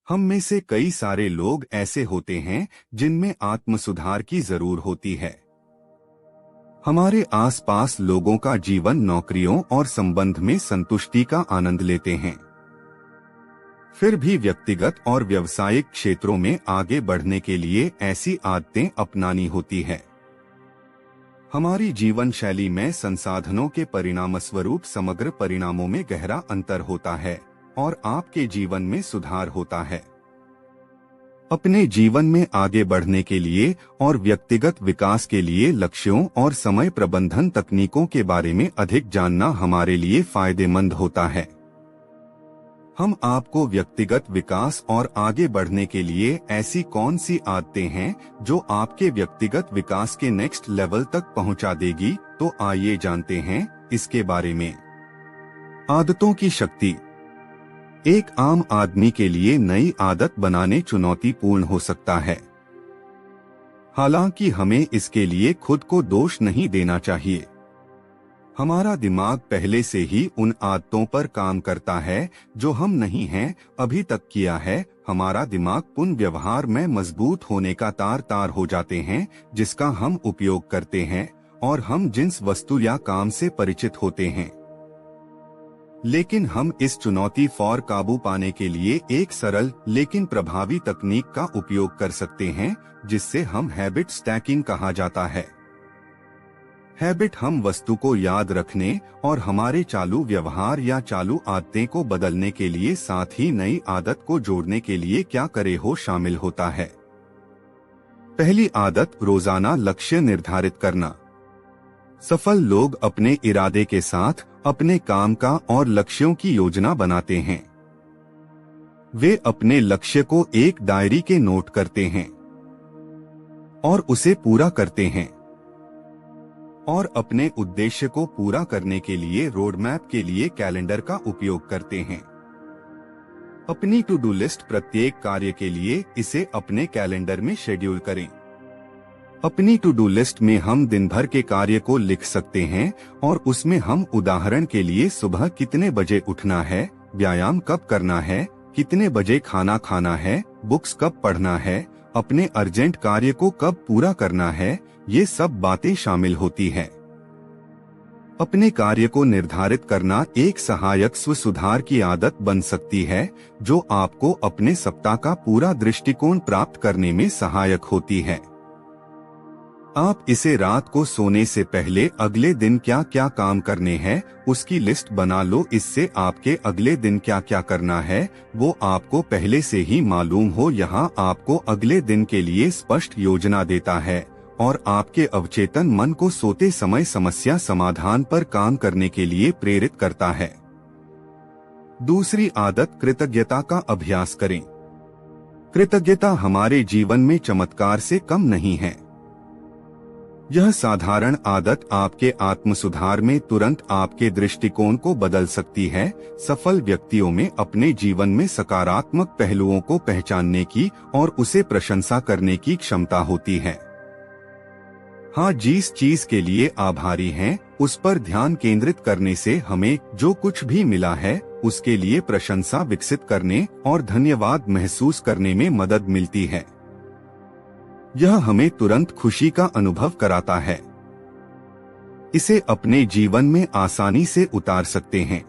हम में से कई सारे लोग ऐसे होते हैं जिनमें आत्म सुधार की जरूर होती है। हमारे आसपास लोगों का जीवन नौकरियों और संबंध में संतुष्टि का आनंद लेते हैं, फिर भी व्यक्तिगत और व्यावसायिक क्षेत्रों में आगे बढ़ने के लिए ऐसी आदतें अपनानी होती है। हमारी जीवन शैली में संसाधनों के परिणामस्वरूप समग्र परिणामों में गहरा अंतर होता है और आपके जीवन में सुधार होता है। अपने जीवन में आगे बढ़ने के लिए और व्यक्तिगत विकास के लिए लक्ष्यों और समय प्रबंधन तकनीकों के बारे में अधिक जानना हमारे लिए फायदेमंद होता है। हम आपको व्यक्तिगत विकास और आगे बढ़ने के लिए ऐसी कौन सी आदतें हैं जो आपके व्यक्तिगत विकास के नेक्स्ट लेवल तक पहुंचा देगी, तो आइए जानते हैं इसके बारे में। आदतों की शक्ति। एक आम आदमी के लिए नई आदत बनाने चुनौतीपूर्ण हो सकता है। हालांकि हमें इसके लिए खुद को दोष नहीं देना चाहिए। हमारा दिमाग पहले से ही उन आदतों पर काम करता है जो हम नहीं हैं अभी तक किया है। हमारा दिमाग पुनः व्यवहार में मजबूत होने का तार हो जाते हैं जिसका हम उपयोग करते हैं और हम जिस वस्तु या काम से परिचित होते हैं। लेकिन हम इस चुनौती पर काबू पाने के लिए एक सरल लेकिन प्रभावी तकनीक का उपयोग कर सकते हैं जिससे हम हैबिट स्टैकिंग कहा जाता है। हैबिट हम वस्तु को याद रखने और हमारे चालू व्यवहार या चालू आदतें को बदलने के लिए साथ ही नई आदत को जोड़ने के लिए क्या करे हो शामिल होता है। पहली आदत, रोजाना लक्ष्य निर्धारित करना। सफल लोग अपने इरादे के साथ अपने काम का और लक्ष्यों की योजना बनाते हैं। वे अपने लक्ष्य को एक डायरी के नोट करते हैं और उसे पूरा करते हैं और अपने उद्देश्य को पूरा करने के लिए रोड मैप के लिए कैलेंडर का उपयोग करते हैं। अपनी टू डू लिस्ट प्रत्येक कार्य के लिए इसे अपने कैलेंडर में शेड्यूल करें। अपनी टू डू लिस्ट में हम दिन भर के कार्य को लिख सकते हैं और उसमें हम उदाहरण के लिए सुबह कितने बजे उठना है, व्यायाम कब करना है, कितने बजे खाना खाना है, बुक्स कब पढ़ना है, अपने अर्जेंट कार्य को कब पूरा करना है, ये सब बातें शामिल होती है। अपने कार्य को निर्धारित करना एक सहायक स्व सुधार की आदत बन सकती है जो आपको अपने सप्ताह का पूरा दृष्टिकोण प्राप्त करने में सहायक होती है। आप इसे रात को सोने से पहले अगले दिन क्या क्या काम करने हैं उसकी लिस्ट बना लो। इससे आपके अगले दिन क्या क्या करना है वो आपको पहले से ही मालूम हो। यहाँ आपको अगले दिन के लिए स्पष्ट योजना देता है और आपके अवचेतन मन को सोते समय समस्या समाधान पर काम करने के लिए प्रेरित करता है। दूसरी आदत, कृतज्ञता का अभ्यास करें। कृतज्ञता हमारे जीवन में चमत्कार से कम नहीं है। यह साधारण आदत आपके आत्म सुधार में तुरंत आपके दृष्टिकोण को बदल सकती है। सफल व्यक्तियों में अपने जीवन में सकारात्मक पहलुओं को पहचानने की और उसे प्रशंसा करने की क्षमता होती है। हाँ, जिस चीज के लिए आभारी हैं, उस पर ध्यान केंद्रित करने से हमें जो कुछ भी मिला है उसके लिए प्रशंसा विकसित करने और धन्यवाद महसूस करने में मदद मिलती है। यह हमें तुरंत खुशी का अनुभव कराता है। इसे अपने जीवन में आसानी से उतार सकते हैं।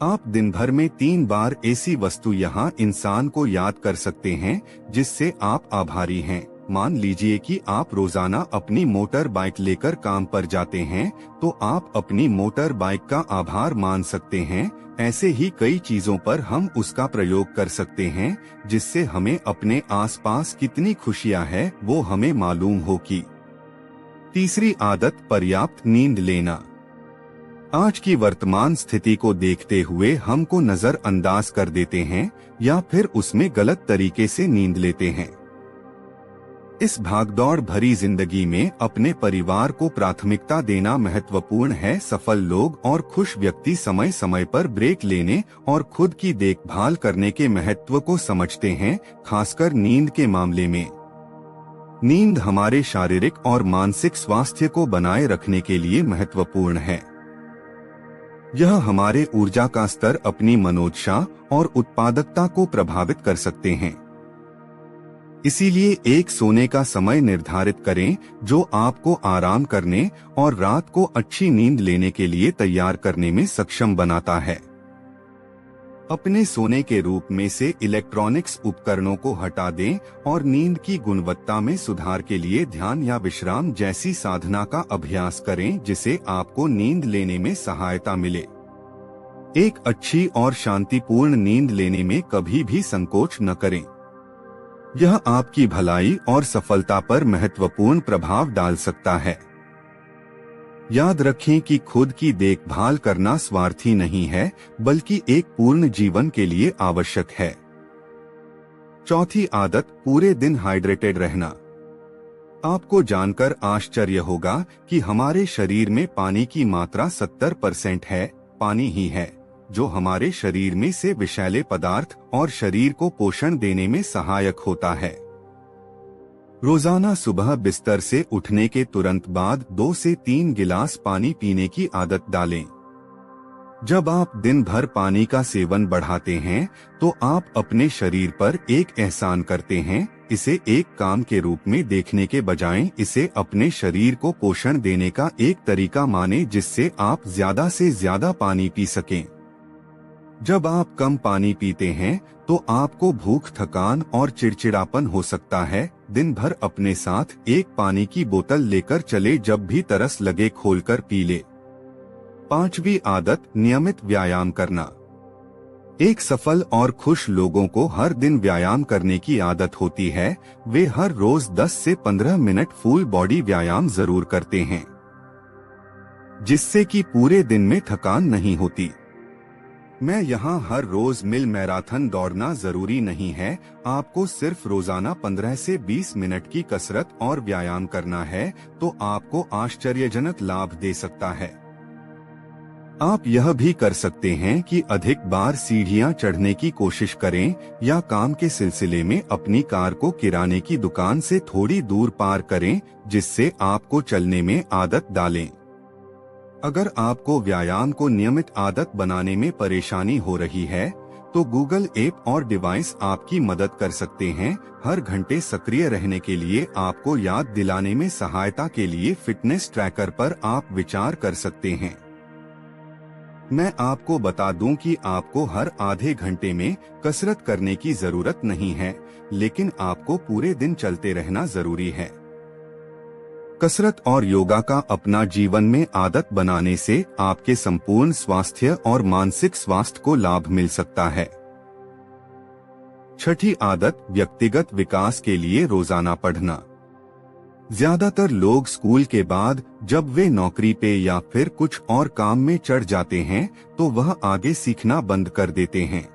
आप दिन भर में 3 बार ऐसी वस्तु यहाँ इंसान को याद कर सकते हैं जिससे आप आभारी हैं। मान लीजिए कि आप रोजाना अपनी मोटर बाइक लेकर काम पर जाते हैं तो आप अपनी मोटर बाइक का आभार मान सकते हैं। ऐसे ही कई चीजों पर हम उसका प्रयोग कर सकते हैं जिससे हमें अपने आसपास कितनी खुशियां हैं वो हमें मालूम हो कि। तीसरी आदत, पर्याप्त नींद लेना। आज की वर्तमान स्थिति को देखते हुए हमको नजरअंदाज कर देते हैं या फिर उसमें गलत तरीके से नींद लेते हैं। इस भागदौड़ भरी जिंदगी में अपने परिवार को प्राथमिकता देना महत्वपूर्ण है। सफल लोग और खुश व्यक्ति समय समय पर ब्रेक लेने और खुद की देखभाल करने के महत्व को समझते हैं, खासकर नींद के मामले में। नींद हमारे शारीरिक और मानसिक स्वास्थ्य को बनाए रखने के लिए महत्वपूर्ण है। यह हमारे ऊर्जा का स्तर, अपनी मनोदशा और उत्पादकता को प्रभावित कर सकते हैं। इसीलिए एक सोने का समय निर्धारित करें जो आपको आराम करने और रात को अच्छी नींद लेने के लिए तैयार करने में सक्षम बनाता है। अपने सोने के रूप में से इलेक्ट्रॉनिक्स उपकरणों को हटा दें और नींद की गुणवत्ता में सुधार के लिए ध्यान या विश्राम जैसी साधना का अभ्यास करें जिससे आपको नींद लेने में सहायता मिले। एक अच्छी और शांतिपूर्ण नींद लेने में कभी भी संकोच न करें। यह आपकी भलाई और सफलता पर महत्वपूर्ण प्रभाव डाल सकता है। याद रखें कि खुद की देखभाल करना स्वार्थी नहीं है, बल्कि एक पूर्ण जीवन के लिए आवश्यक है। चौथी आदत, पूरे दिन हाइड्रेटेड रहना। आपको जानकर आश्चर्य होगा कि हमारे शरीर में पानी की मात्रा 70% है। पानी ही है जो हमारे शरीर में से विषैले पदार्थ और शरीर को पोषण देने में सहायक होता है। रोजाना सुबह बिस्तर से उठने के तुरंत बाद 2 से 3 गिलास पानी पीने की आदत डालें। जब आप दिन भर पानी का सेवन बढ़ाते हैं तो आप अपने शरीर पर एक एहसान करते हैं। इसे एक काम के रूप में देखने के बजाय इसे अपने शरीर को पोषण देने का एक तरीका माने जिससे आप ज्यादा से ज्यादा पानी पी सकें। जब आप कम पानी पीते हैं तो आपको भूख, थकान और चिड़चिड़ापन हो सकता है। दिन भर अपने साथ एक पानी की बोतल लेकर चले, जब भी तरस लगे खोलकर पी ले। 5वीं आदत, नियमित व्यायाम करना। एक सफल और खुश लोगों को हर दिन व्यायाम करने की आदत होती है। वे हर रोज 10 से 15 मिनट फुल बॉडी व्यायाम जरूर करते हैं, जिससे कि पूरे दिन में थकान नहीं होती। मैं यहाँ हर रोज मिल मैराथन दौड़ना जरूरी नहीं है। आपको सिर्फ रोजाना 15 से 20 मिनट की कसरत और व्यायाम करना है तो आपको आश्चर्यजनक लाभ दे सकता है। आप यह भी कर सकते हैं कि अधिक बार सीढ़ियां चढ़ने की कोशिश करें या काम के सिलसिले में अपनी कार को किराने की दुकान से थोड़ी दूर पार करें, जिससे आपको चलने में आदत डालें। अगर आपको व्यायाम को नियमित आदत बनाने में परेशानी हो रही है तो गूगल ऐप और डिवाइस आपकी मदद कर सकते हैं। हर घंटे सक्रिय रहने के लिए आपको याद दिलाने में सहायता के लिए फिटनेस ट्रैकर पर आप विचार कर सकते हैं। मैं आपको बता दूं कि आपको हर आधे घंटे में कसरत करने की जरूरत नहीं है, लेकिन आपको पूरे दिन चलते रहना जरूरी है। कसरत और योगा का अपना जीवन में आदत बनाने से आपके संपूर्ण स्वास्थ्य और मानसिक स्वास्थ्य को लाभ मिल सकता है। 6ठी आदत, व्यक्तिगत विकास के लिए रोजाना पढ़ना। ज्यादातर लोग स्कूल के बाद जब वे नौकरी पे या फिर कुछ और काम में चढ़ जाते हैं तो वह आगे सीखना बंद कर देते हैं,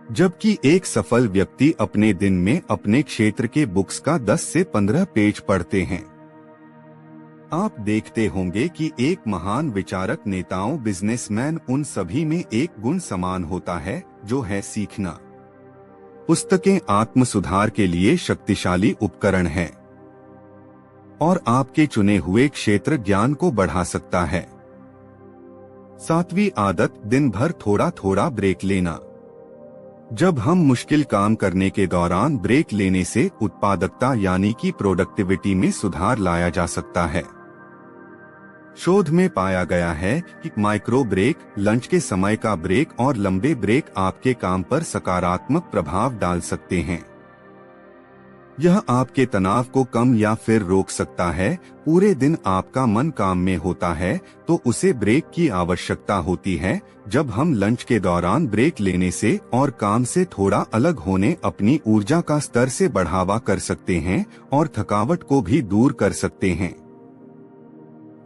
जबकि एक सफल व्यक्ति अपने दिन में अपने क्षेत्र के बुक्स का 10 से 15 पेज पढ़ते हैं। आप देखते होंगे कि एक महान विचारक, नेताओं, बिजनेसमैन, उन सभी में एक गुण समान होता है जो है सीखना। पुस्तकें आत्म सुधार के लिए शक्तिशाली उपकरण हैं और आपके चुने हुए क्षेत्र ज्ञान को बढ़ा सकता है। 7वीं आदत, दिन भर थोड़ा थोड़ा ब्रेक लेना। जब हम मुश्किल काम करने के दौरान ब्रेक लेने से उत्पादकता यानी कि प्रोडक्टिविटी में सुधार लाया जा सकता है। शोध में पाया गया है कि माइक्रो ब्रेक, लंच के समय का ब्रेक और लंबे ब्रेक आपके काम पर सकारात्मक प्रभाव डाल सकते हैं। यह आपके तनाव को कम या फिर रोक सकता है। पूरे दिन आपका मन काम में होता है तो उसे ब्रेक की आवश्यकता होती है। जब हम लंच के दौरान ब्रेक लेने से और काम से थोड़ा अलग होने अपनी ऊर्जा का स्तर से बढ़ावा कर सकते हैं और थकावट को भी दूर कर सकते हैं।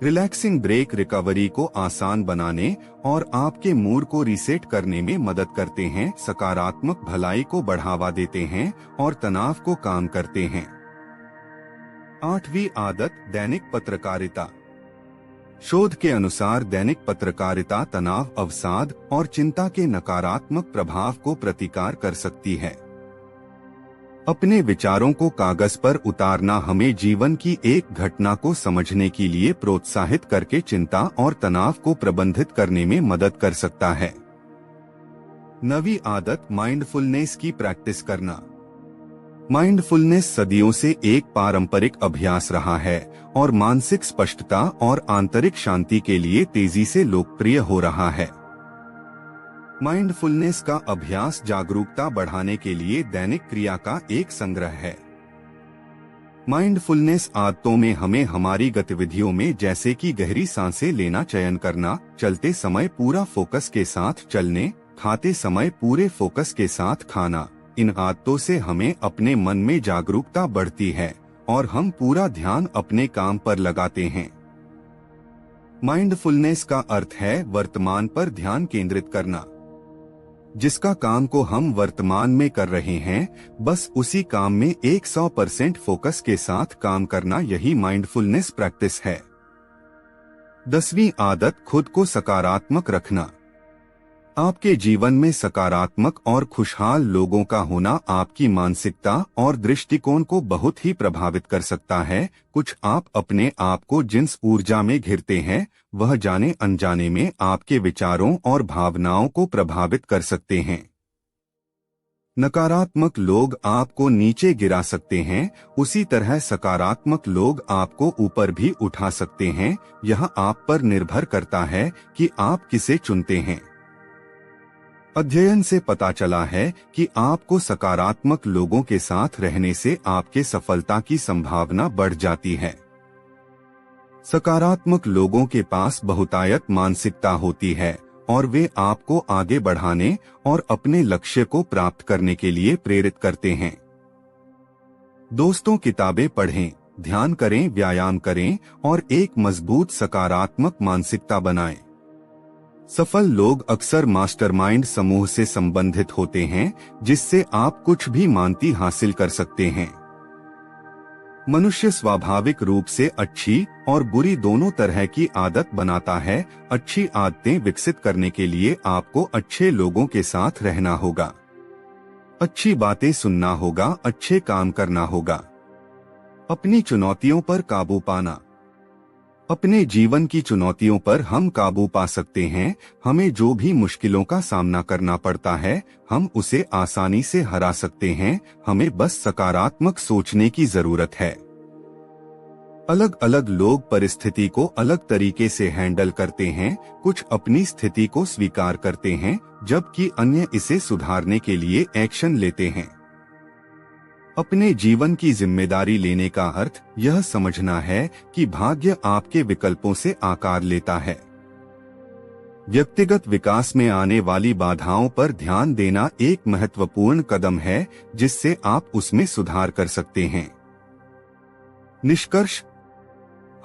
रिलैक्सिंग ब्रेक रिकवरी को आसान बनाने और आपके मूड को रीसेट करने में मदद करते हैं, सकारात्मक भलाई को बढ़ावा देते हैं और तनाव को कम करते हैं। 8वीं आदत, दैनिक पत्रकारिता। शोध के अनुसार दैनिक पत्रकारिता तनाव, अवसाद और चिंता के नकारात्मक प्रभाव को प्रतिकार कर सकती है। अपने विचारों को कागज पर उतारना हमें जीवन की एक घटना को समझने के लिए प्रोत्साहित करके चिंता और तनाव को प्रबंधित करने में मदद कर सकता है। नवी आदत, माइंडफुलनेस की प्रैक्टिस करना। माइंडफुलनेस सदियों से एक पारंपरिक अभ्यास रहा है और मानसिक स्पष्टता और आंतरिक शांति के लिए तेजी से लोकप्रिय हो रहा है। माइंडफुलनेस का अभ्यास जागरूकता बढ़ाने के लिए दैनिक क्रिया का एक संग्रह है। माइंडफुलनेस आदतों में हमें हमारी गतिविधियों में, जैसे कि गहरी सांसें लेना चयन करना, चलते समय पूरा फोकस के साथ चलने, खाते समय पूरे फोकस के साथ खाना, इन आदतों से हमें अपने मन में जागरूकता बढ़ती है और हम पूरा ध्यान अपने काम पर लगाते हैं। माइंडफुलनेस का अर्थ है वर्तमान पर ध्यान केंद्रित करना। जिसका काम को हम वर्तमान में कर रहे हैं, बस उसी काम में 100% फोकस के साथ काम करना, यही माइंडफुलनेस प्रैक्टिस है। 10वीं आदत, खुद को सकारात्मक रखना। आपके जीवन में सकारात्मक और खुशहाल लोगों का होना आपकी मानसिकता और दृष्टिकोण को बहुत ही प्रभावित कर सकता है। कुछ आप अपने आप को जिस ऊर्जा में घिरते हैं, वह जाने अनजाने में आपके विचारों और भावनाओं को प्रभावित कर सकते हैं। नकारात्मक लोग आपको नीचे गिरा सकते हैं, उसी तरह सकारात्मक लोग आपको ऊपर भी उठा सकते हैं। यह आप पर निर्भर करता है कि आप किसे चुनते हैं। अध्ययन से पता चला है कि आपको सकारात्मक लोगों के साथ रहने से आपके सफलता की संभावना बढ़ जाती है। सकारात्मक लोगों के पास बहुतायत मानसिकता होती है और वे आपको आगे बढ़ाने और अपने लक्ष्य को प्राप्त करने के लिए प्रेरित करते हैं। दोस्तों, किताबें पढ़ें, ध्यान करें, व्यायाम करें और एक मजबूत सकारात्मक मानसिकता बनाएं। सफल लोग अक्सर मास्टरमाइंड समूह से संबंधित होते हैं, जिससे आप कुछ भी मानती हासिल कर सकते हैं। मनुष्य स्वाभाविक रूप से अच्छी और बुरी दोनों तरह की आदत बनाता है। अच्छी आदतें विकसित करने के लिए आपको अच्छे लोगों के साथ रहना होगा, अच्छी बातें सुनना होगा, अच्छे काम करना होगा। अपनी चुनौतियों पर काबू पाना। अपने जीवन की चुनौतियों पर हम काबू पा सकते हैं। हमें जो भी मुश्किलों का सामना करना पड़ता है, हम उसे आसानी से हरा सकते हैं। हमें बस सकारात्मक सोचने की जरूरत है। अलग अलग लोग परिस्थिति को अलग तरीके से हैंडल करते हैं। कुछ अपनी स्थिति को स्वीकार करते हैं, जबकि अन्य इसे सुधारने के लिए एक्शन लेते हैं। अपने जीवन की जिम्मेदारी लेने का अर्थ यह समझना है कि भाग्य आपके विकल्पों से आकार लेता है। व्यक्तिगत विकास में आने वाली बाधाओं पर ध्यान देना एक महत्वपूर्ण कदम है, जिससे आप उसमें सुधार कर सकते हैं। निष्कर्ष,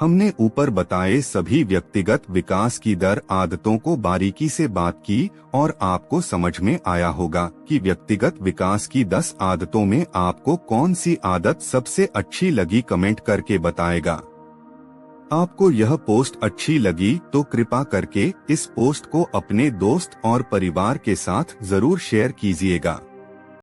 हमने ऊपर बताए सभी व्यक्तिगत विकास की दर आदतों को बारीकी से बात की और आपको समझ में आया होगा कि व्यक्तिगत विकास की 10 आदतों में आपको कौन सी आदत सबसे अच्छी लगी। कमेंट करके बताएगा। आपको यह पोस्ट अच्छी लगी तो कृपा करके इस पोस्ट को अपने दोस्त और परिवार के साथ जरूर शेयर कीजिएगा।